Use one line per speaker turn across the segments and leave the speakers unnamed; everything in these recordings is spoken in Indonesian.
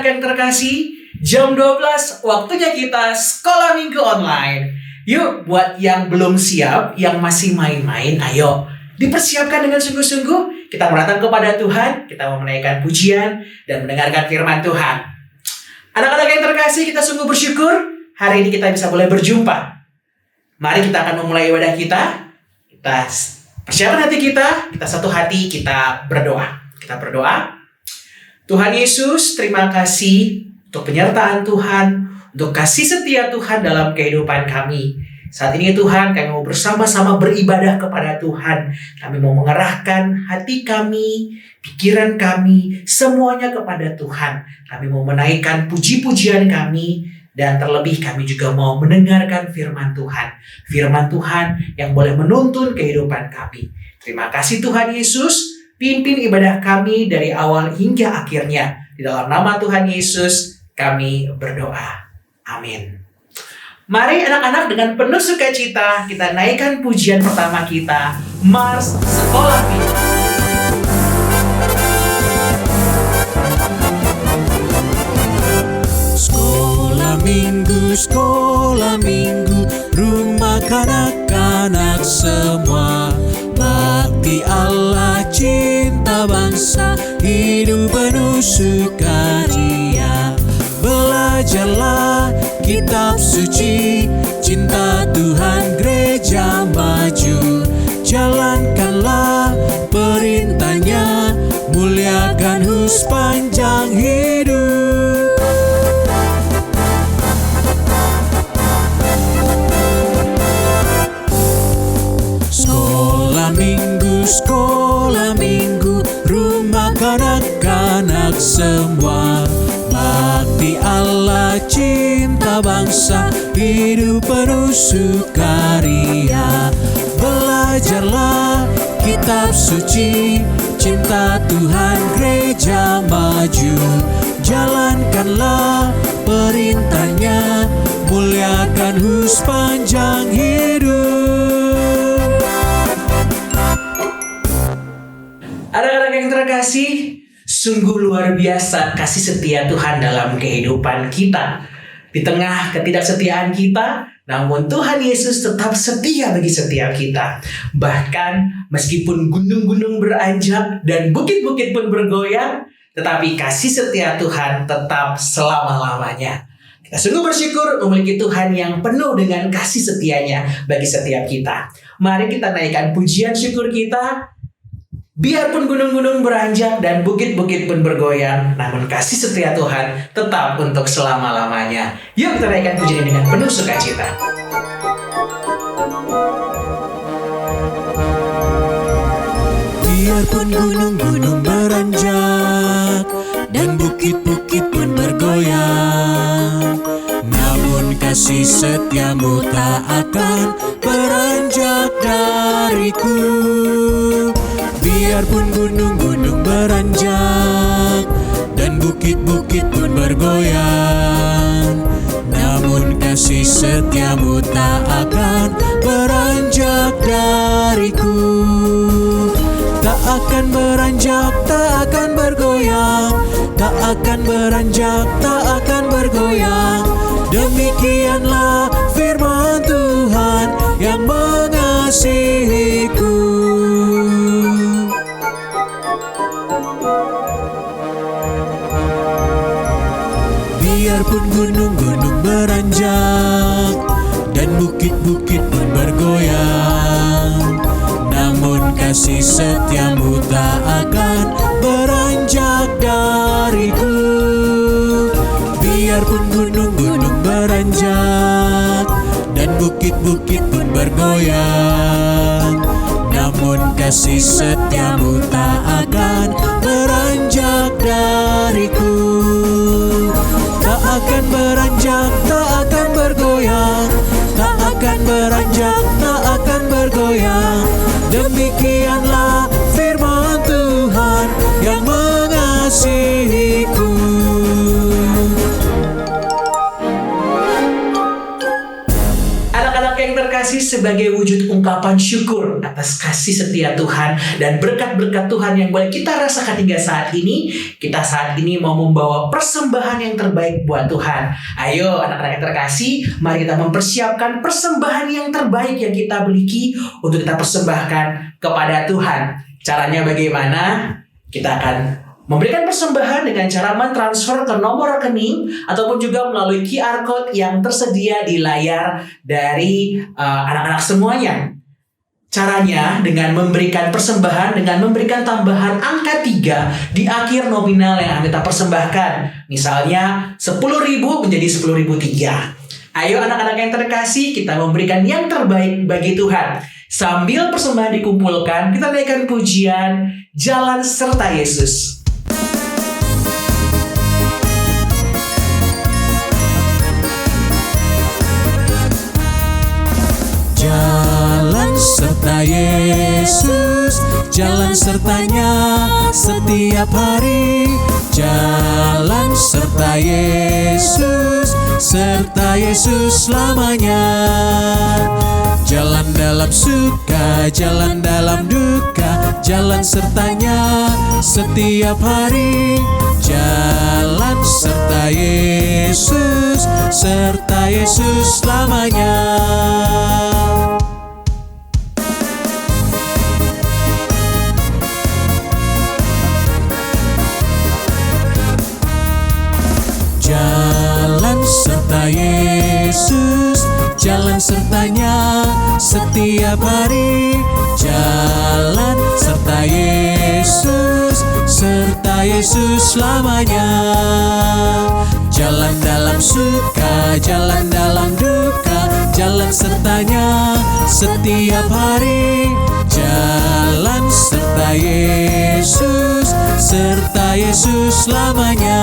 Anak-anak yang terkasih, jam 12 waktunya kita sekolah minggu online. Yuk, buat yang belum siap, yang masih main-main, ayo dipersiapkan dengan sungguh-sungguh. Kita meratap kepada Tuhan, kita mau menaikkan pujian dan mendengarkan firman Tuhan. Anak-anak yang terkasih, kita sungguh bersyukur hari ini kita bisa boleh berjumpa. Mari kita akan memulai ibadah kita. Kita persiapkan hati kita satu hati, kita berdoa. Kita berdoa. Tuhan Yesus, terima kasih untuk penyertaan Tuhan, untuk kasih setia Tuhan dalam kehidupan kami. Saat ini Tuhan, kami mau bersama-sama beribadah kepada Tuhan. Kami mau mengerahkan hati kami, pikiran kami, semuanya kepada Tuhan. Kami mau menaikkan puji-pujian kami, dan terlebih kami juga mau mendengarkan firman Tuhan. Firman Tuhan yang boleh menuntun kehidupan kami. Terima kasih Tuhan Yesus. Pimpin ibadah kami dari awal hingga akhirnya. Di dalam nama Tuhan Yesus kami berdoa. Amin. Mari anak-anak dengan penuh sukacita kita naikkan pujian pertama kita. Mars Sekolah Minggu.
Sekolah minggu, rumah kanak-kanak semua. Bakti Allah, cinta bangsa, hidup penuh sukaria. Belajarlah kitab suci, cinta Tuhan gereja maju. Jalankanlah perintahnya, muliakan sepanjang hidup. Sekolah minggu, rumah kanak-kanak semua. Bakti Allah, cinta bangsa, hidup penuh sukaria. Belajarlah kitab suci, cinta Tuhan gereja maju. Jalankanlah perintahnya, muliakan sepanjang hidup.
Anak-anak yang terkasih, sungguh luar biasa kasih setia Tuhan dalam kehidupan kita. Di tengah ketidaksetiaan kita, namun Tuhan Yesus tetap setia bagi setiap kita. Bahkan meskipun gunung-gunung beranjak dan bukit-bukit pun bergoyang, tetapi kasih setia Tuhan tetap selama-lamanya. Kita sungguh bersyukur memiliki Tuhan yang penuh dengan kasih setianya bagi setiap kita. Mari kita naikkan pujian syukur kita. Biarpun gunung-gunung beranjak dan bukit-bukit pun bergoyang, namun kasih setia Tuhan tetap untuk selama-lamanya. Yuk kita naikkan pujian dengan penuh sukacita.
Biarpun gunung-gunung beranjak dan bukit-bukit pun bergoyang, namun kasih setiamu tak akan beranjak dariku. Biarpun gunung-gunung beranjak dan bukit-bukit pun bergoyang, namun kasih setiamu tak akan beranjak dariku. Tak akan beranjak, tak akan bergoyang, tak akan beranjak, tak akan bergoyang. Demikianlah firman Tuhan yang mengasihiku. Biarpun gunung-gunung beranjak dan bukit-bukit pun bergoyang, namun kasih setiamu tak akan beranjak dariku. Biarpun gunung-gunung beranjak dan bukit-bukit pun bergoyang, namun kasih setiamu tak akan beranjak dariku. Tak akan beranjak, tak akan bergoyang, tak akan beranjak, tak akan bergoyang. Demikianlah firman Tuhan yang mengasihiku.
Anak-anak yang terkasih, sebagai wujud ungkapan syukur atas kasih setia Tuhan dan berkat-berkat Tuhan yang boleh kita rasakan hingga saat ini, kita saat ini mau membawa persembahan yang terbaik buat Tuhan. Ayo anak-anak yang terkasih, mari kita mempersiapkan persembahan yang terbaik yang kita miliki untuk kita persembahkan kepada Tuhan. Caranya bagaimana? Kita akan memberikan persembahan dengan cara mentransfer ke nomor rekening ataupun juga melalui QR Code yang tersedia di layar dari anak-anak semuanya. Caranya dengan memberikan persembahan dengan memberikan tambahan angka 3 di akhir nominal yang akan kita persembahkan. Misalnya 10.000 menjadi 10.003. Ayo anak-anak yang terkasih, kita memberikan yang terbaik bagi Tuhan. Sambil persembahan dikumpulkan, kita naikkan pujian Jalan Serta Yesus.
Jalan serta Yesus, jalan sertanya setiap hari. Jalan serta Yesus, serta Yesus selamanya. Jalan dalam suka, jalan dalam duka, jalan sertanya setiap hari. Jalan serta Yesus, serta Yesus selamanya. Jalan serta Yesus, jalan sertanya setiap hari. Jalan serta Yesus, serta Yesus selamanya. Jalan dalam suka, jalan dalam duka, jalan sertanya setiap hari. Jalan serta Yesus, serta Yesus selamanya.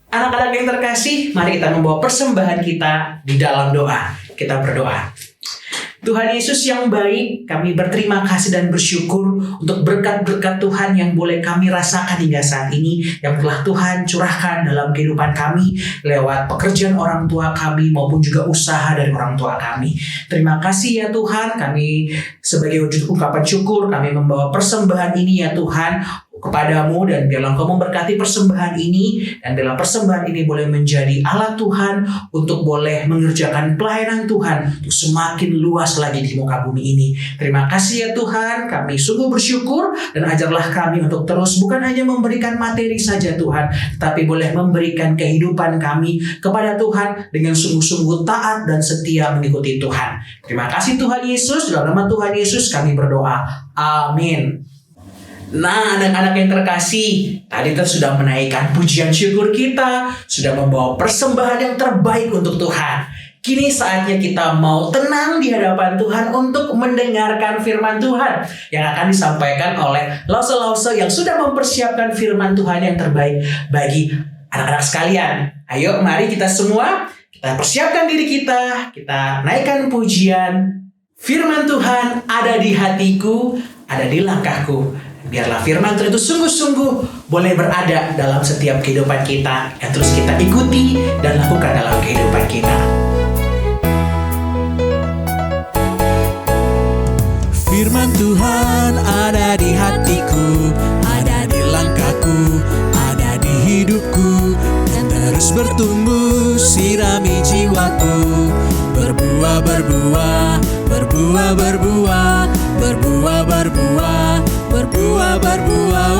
Anak-anak yang terkasih, mari kita membawa persembahan kita di dalam doa. Kita berdoa. Tuhan Yesus yang baik, kami berterima kasih dan bersyukur untuk berkat-berkat Tuhan yang boleh kami rasakan hingga saat ini, yang telah Tuhan curahkan dalam kehidupan kami lewat pekerjaan orang tua kami maupun juga usaha dari orang tua kami. Terima kasih ya Tuhan, kami sebagai wujud ungkapan syukur kami membawa persembahan ini ya Tuhan kepadamu, dan biarlah Engkau memberkati persembahan ini, dan biarlah persembahan ini boleh menjadi alat Tuhan untuk boleh mengerjakan pelayanan Tuhan untuk semakin luas lagi di muka bumi ini. Terima kasih ya Tuhan, kami sungguh bersyukur, dan ajarlah kami untuk terus bukan hanya memberikan materi saja Tuhan, tapi boleh memberikan kehidupan kami kepada Tuhan dengan sungguh-sungguh taat dan setia mengikuti Tuhan. Terima kasih Tuhan Yesus, dalam nama Tuhan Yesus kami berdoa. Amin. Nah, anak-anak yang terkasih, tadi kita sudah menaikkan pujian syukur kita, sudah membawa persembahan yang terbaik untuk Tuhan. Kini saatnya kita mau tenang di hadapan Tuhan untuk mendengarkan firman Tuhan yang akan disampaikan oleh lause-lause yang sudah mempersiapkan firman Tuhan yang terbaik bagi anak-anak sekalian. Ayo, mari kita semua, kita persiapkan diri kita naikkan pujian. Firman Tuhan ada di hatiku, ada di langkahku. Biarlah firman Tuhan itu sungguh-sungguh boleh berada dalam setiap kehidupan kita, yang terus kita ikuti dan lakukan dalam kehidupan kita.
Firman Tuhan ada di hatiku, ada di langkahku, ada di hidupku, dan terus bertumbuh sirami jiwaku. Berbuah, berbuah, berbuah, berbuah, berbuah, berbuah, berbuah, berbuah.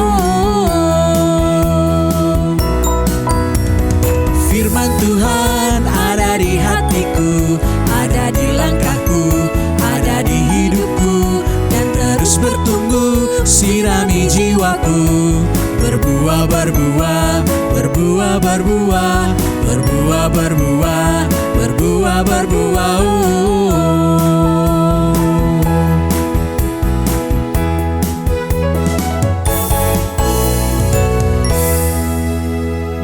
Firman Tuhan ada di hatiku, ada di langkahku, ada di hidupku, dan terus bertumbuh sirami jiwaku. Berbuah, berbuah, berbuah, berbuah, berbuah, berbuah, berbuah, berbuah.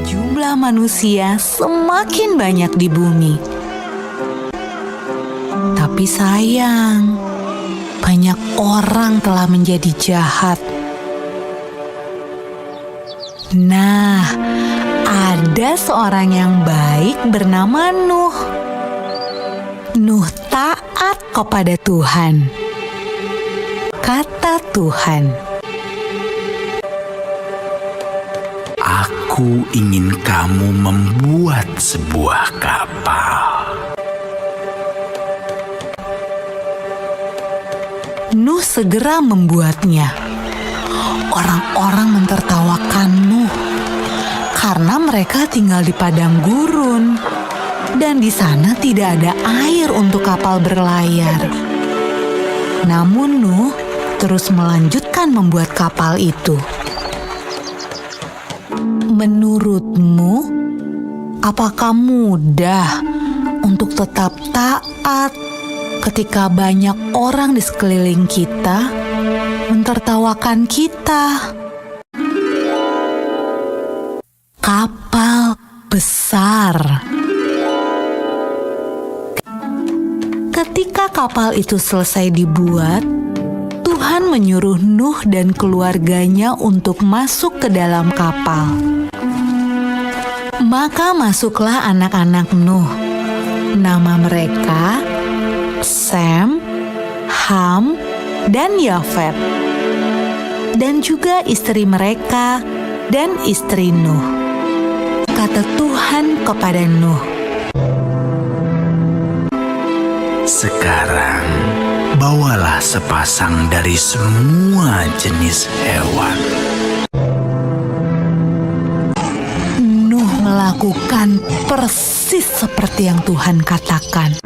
Jumlah manusia semakin banyak di bumi. Tapi sayang, banyak orang telah menjadi jahat. Nah, Ada seorang yang baik bernama Nuh. Nuh taat kepada Tuhan. Kata Tuhan,
Aku ingin kamu membuat sebuah kapal.
Nuh segera membuatnya. Orang-orang mentertawakan Nuh karena mereka tinggal di padang gurun dan di sana tidak ada air untuk kapal berlayar. Namun Nuh terus melanjutkan membuat kapal itu. Menurutmu, apakah mudah untuk tetap taat ketika banyak orang di sekeliling kita mentertawakan kita? Kapal besar. Ketika kapal itu selesai dibuat, Tuhan menyuruh Nuh dan keluarganya untuk masuk ke dalam kapal. Maka masuklah anak-anak Nuh. Nama mereka Sem, Ham, dan Yafet. Dan juga istri mereka dan istri Nuh. Kata Tuhan kepada Nuh,
Sekarang bawalah sepasang dari semua jenis hewan.
Nuh melakukan persis seperti yang Tuhan katakan.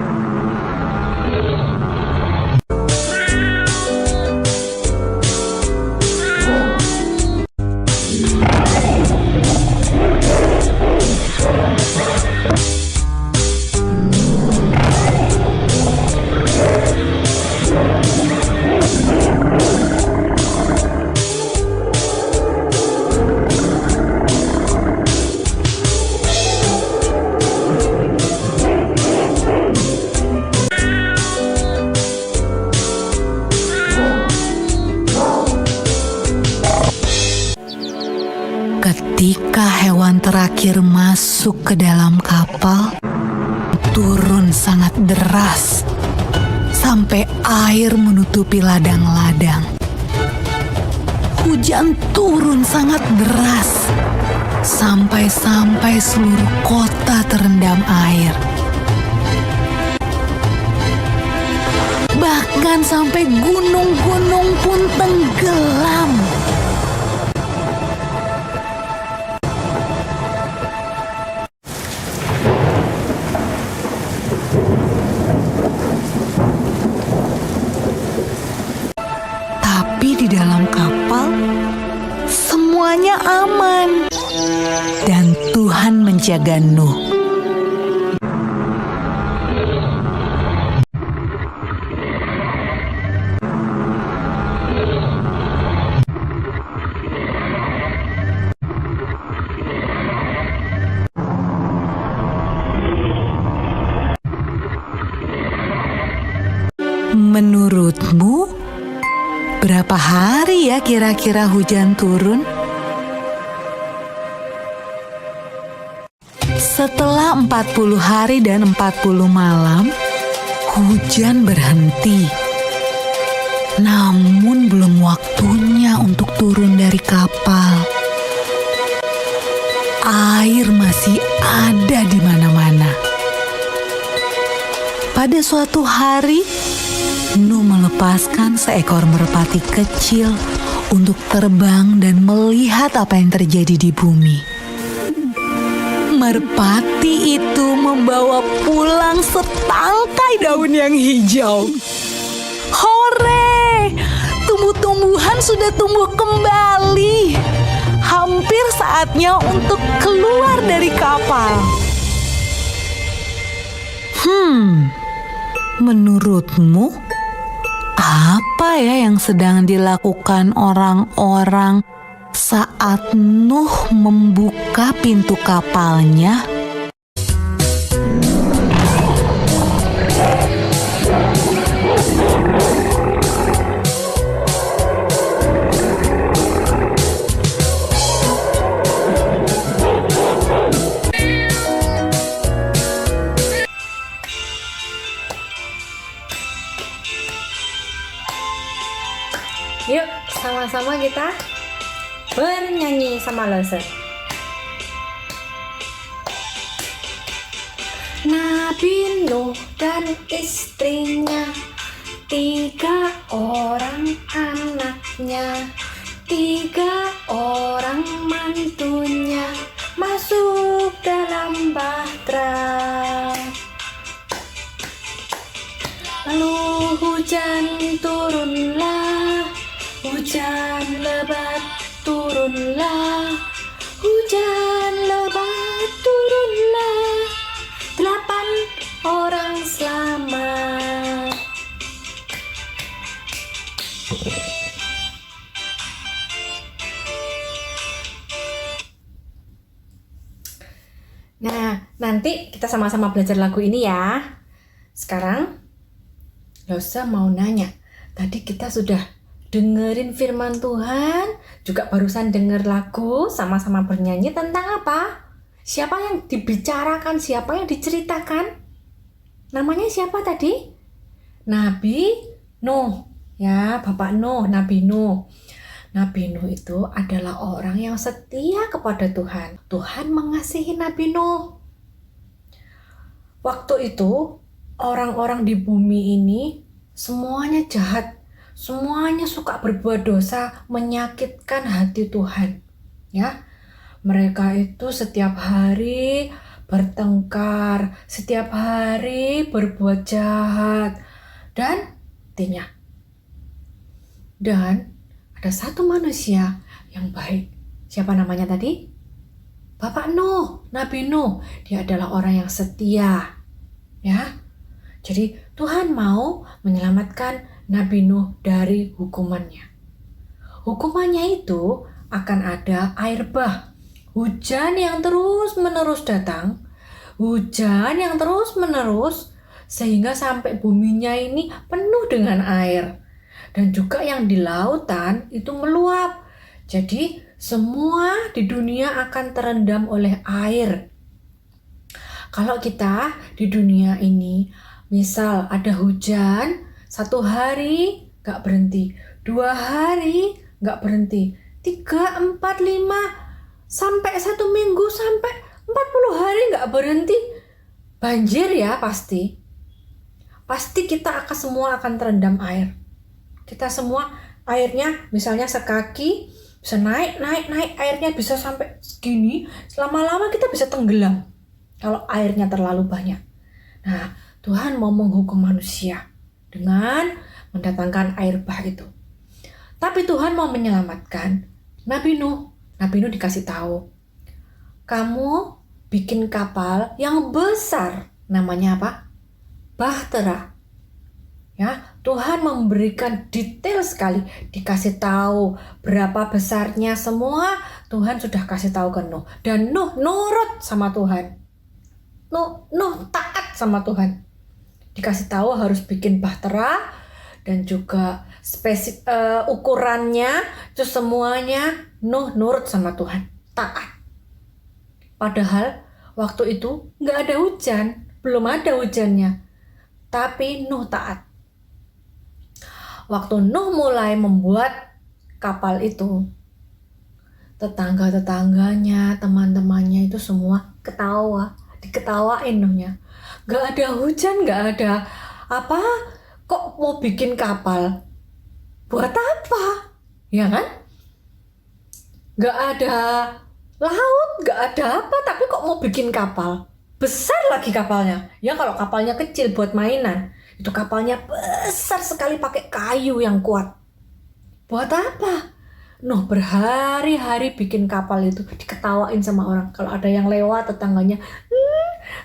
Ketika hewan terakhir masuk ke dalam kapal, turun sangat deras sampai air menutupi ladang-ladang. Hujan turun sangat deras sampai seluruh kota terendam air. Bahkan sampai gunung-gunung pun tenggelam. Tapi di dalam kapal semuanya aman dan Tuhan menjaga Nuh. Menurutmu, berapa hari ya kira-kira hujan turun? Setelah 40 hari dan 40 malam, hujan berhenti. Namun belum waktunya untuk turun dari kapal. Air masih ada di mana-mana. Pada suatu hari, Nuh melepaskan seekor merpati kecil untuk terbang dan melihat apa yang terjadi di bumi. Merpati itu membawa pulang setangkai daun yang hijau. Hore! Tumbuh-tumbuhan sudah tumbuh kembali. Hampir saatnya untuk keluar dari kapal. Menurutmu, apa ya yang sedang dilakukan orang-orang saat Nuh membuka pintu kapalnya?
Yuk, sama-sama kita bernyanyi sama Lose. Nabi Nuh dan istrinya, 3 orang anaknya, 3 orang mantunya masuk dalam bahtera. Lalu hujan turunlah, hujan lebat turunlah, hujan lebat turunlah, 8 orang selamat. Nah, nanti kita sama-sama belajar lagu ini ya. Sekarang, Lose mau nanya. Tadi kita sudah dengerin firman Tuhan, juga barusan denger lagu, sama-sama bernyanyi tentang apa? Siapa yang dibicarakan, siapa yang diceritakan? Namanya siapa tadi? Nabi Nuh. Ya, Bapak Nuh, Nabi Nuh. Nabi Nuh itu adalah orang yang setia kepada Tuhan. Tuhan mengasihi Nabi Nuh. Waktu itu, orang-orang di bumi ini semuanya jahat. Semuanya suka berbuat dosa, menyakitkan hati Tuhan. Ya, mereka itu setiap hari bertengkar, setiap hari berbuat jahat. Dan ada satu manusia yang baik. Siapa namanya tadi? Bapak Nuh, Nabi Nuh. Dia adalah orang yang setia. Ya. Jadi Tuhan mau menyelamatkan Nabi Nuh dari hukumannya. Hukumannya itu akan ada air bah. Hujan yang terus-menerus datang. Hujan yang terus-menerus sehingga sampai buminya ini penuh dengan air. Dan juga yang di lautan itu meluap. Jadi semua di dunia akan terendam oleh air. Kalau kita di dunia ini, misal ada hujan, 1 hari gak berhenti, 2 hari gak berhenti, 3, 4, 5, sampai 1 minggu, sampai 40 hari gak berhenti, banjir ya pasti. Pasti kita semua akan terendam air. Kita semua airnya misalnya sekaki bisa naik, airnya bisa sampai segini, lama-lama kita bisa tenggelam kalau airnya terlalu banyak. Nah, Tuhan mau menghukum manusia dengan mendatangkan air bah itu. Tapi Tuhan mau menyelamatkan Nabi Nuh. Nabi Nuh dikasih tahu, kamu bikin kapal yang besar, namanya apa? Bahtera. Ya, Tuhan memberikan detail sekali, dikasih tahu berapa besarnya semua. Tuhan sudah kasih tahu ke Nuh, dan Nuh nurut sama Tuhan. Nuh taat sama Tuhan. Dikasih tahu harus bikin bahtera dan juga ukurannya, itu semuanya Nuh nurut sama Tuhan, taat. Padahal waktu itu nggak ada hujan, belum ada hujannya, tapi Nuh taat. Waktu Nuh mulai membuat kapal itu, tetangga-tetangganya, teman-temannya itu semua ketawa, diketawain Nuhnya. Gak ada hujan, gak ada apa, kok mau bikin kapal? Buat apa? Ya kan? Gak ada laut, gak ada apa, tapi kok mau bikin kapal? Besar lagi kapalnya. Ya kalau kapalnya kecil buat mainan, itu kapalnya besar sekali pakai kayu yang kuat. Buat apa? Nuh berhari-hari bikin kapal itu, diketawain sama orang. Kalau ada yang lewat tetangganya,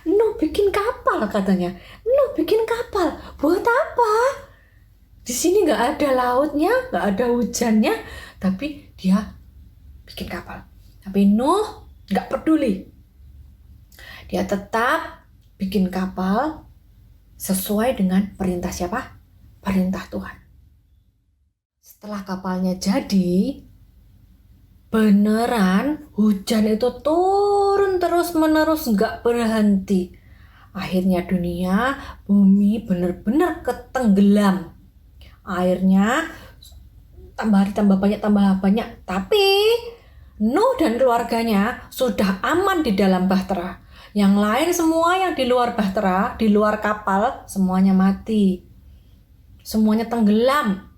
Nuh bikin kapal katanya. Nuh bikin kapal. Buat apa? Di sini nggak ada lautnya, nggak ada hujannya, tapi dia bikin kapal. Tapi Nuh nggak peduli. Dia tetap bikin kapal sesuai dengan perintah siapa? Perintah Tuhan. Setelah kapalnya jadi, beneran hujan itu turun terus-menerus nggak berhenti. Akhirnya dunia, bumi bener-bener ketenggelam. Airnya tambah hari tambah banyak. Tapi Nuh dan keluarganya sudah aman di dalam bahtera. Yang lain semua yang di luar bahtera, di luar kapal, semuanya mati. Semuanya tenggelam.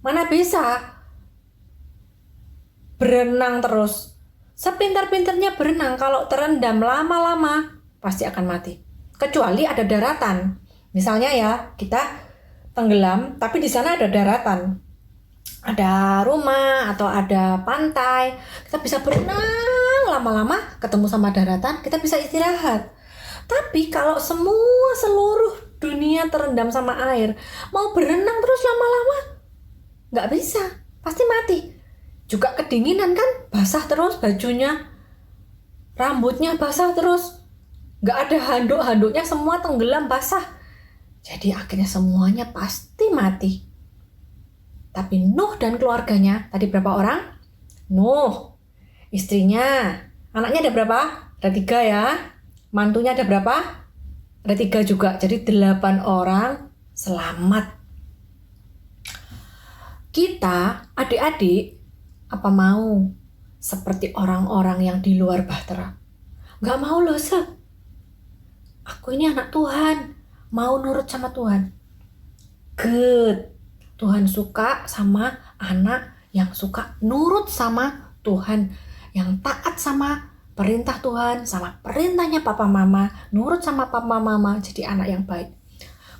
Mana bisa berenang terus. Sepintar-pintarnya berenang, kalau terendam lama-lama pasti akan mati. Kecuali ada daratan. Misalnya ya, kita tenggelam tapi di sana ada daratan. Ada rumah atau ada pantai, kita bisa berenang lama-lama, ketemu sama daratan, kita bisa istirahat. Tapi kalau seluruh dunia terendam sama air, mau berenang terus lama-lama, nggak bisa, pasti mati. Juga kedinginan kan, basah terus bajunya, rambutnya basah terus, nggak ada handuk-handuknya, semua tenggelam basah. Jadi akhirnya semuanya pasti mati. Tapi Nuh dan keluarganya, tadi berapa orang? Nuh, istrinya, anaknya ada berapa? Ada 3 ya. Mantunya ada berapa? Ada 3 juga. Jadi 8 orang selamat. Kita, adik-adik, apa mau seperti orang-orang yang di luar bahtera? Gak mau loh, aku ini anak Tuhan, mau nurut sama Tuhan. Good. Tuhan suka sama anak yang suka nurut sama Tuhan, yang taat sama perintah Tuhan, sama perintahnya papa mama, nurut sama papa mama, jadi anak yang baik.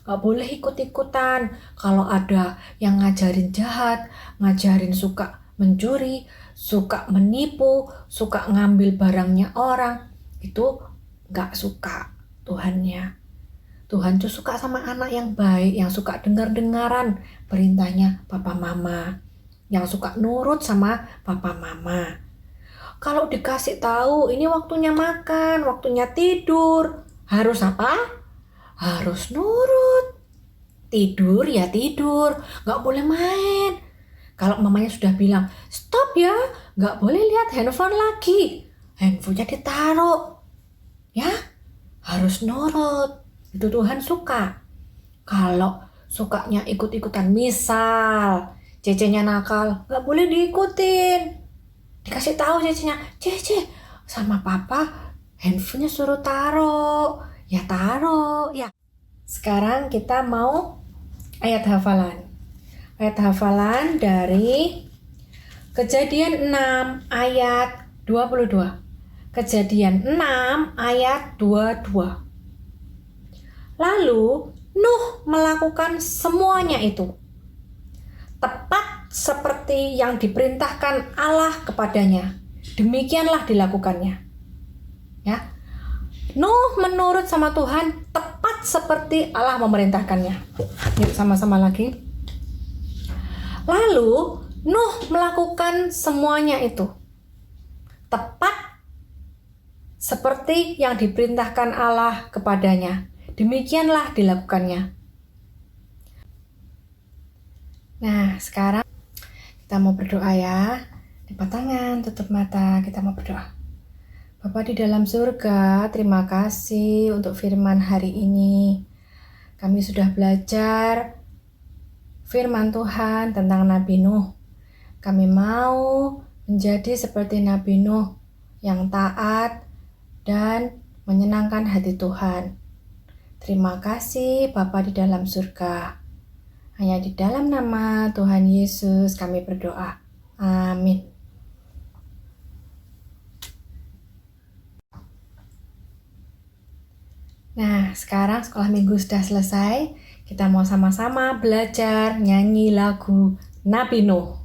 Gak boleh ikut-ikutan. Kalau ada yang ngajarin jahat, ngajarin suka mencuri, suka menipu, suka ngambil barangnya orang, itu gak suka Tuhannya. Tuhan tuh suka sama anak yang baik, yang suka dengar-dengaran perintahnya papa mama, yang suka nurut sama papa mama. Kalau dikasih tahu ini waktunya makan, waktunya tidur, harus apa? Harus nurut. Tidur ya tidur, nggak boleh main. Kalau mamanya sudah bilang, stop ya, nggak boleh lihat handphone lagi. Handphonenya ditaruh. Ya, harus nurut. Itu Tuhan suka. Kalau sukanya ikut-ikutan, misal Cece-nya nakal, nggak boleh diikutin. Dikasih tahu Cece-nya, Cece sama papa handphonenya suruh taruh. Ya taruh ya. Sekarang kita mau ayat hafalan. Ayat hafalan dari Kejadian 6 ayat 22. Kejadian 6 ayat 22. Lalu Nuh melakukan semuanya itu tepat seperti yang diperintahkan Allah kepadanya. Demikianlah dilakukannya. Ya. Nuh menurut sama Tuhan tepat seperti Allah memerintahkannya. Yuk sama-sama lagi. Lalu Nuh melakukan semuanya itu tepat seperti yang diperintahkan Allah kepadanya. Demikianlah dilakukannya. Nah, sekarang kita mau berdoa ya. Lipat tangan, tutup mata, kita mau berdoa. Bapa di dalam surga, terima kasih untuk firman hari ini. Kami sudah belajar firman Tuhan tentang Nabi Nuh. Kami mau menjadi seperti Nabi Nuh yang taat dan menyenangkan hati Tuhan. Terima kasih Bapa di dalam surga. Hanya di dalam nama Tuhan Yesus kami berdoa. Amin. Nah, sekarang sekolah minggu sudah selesai. Kita mau sama-sama belajar nyanyi lagu Nabi Nuh.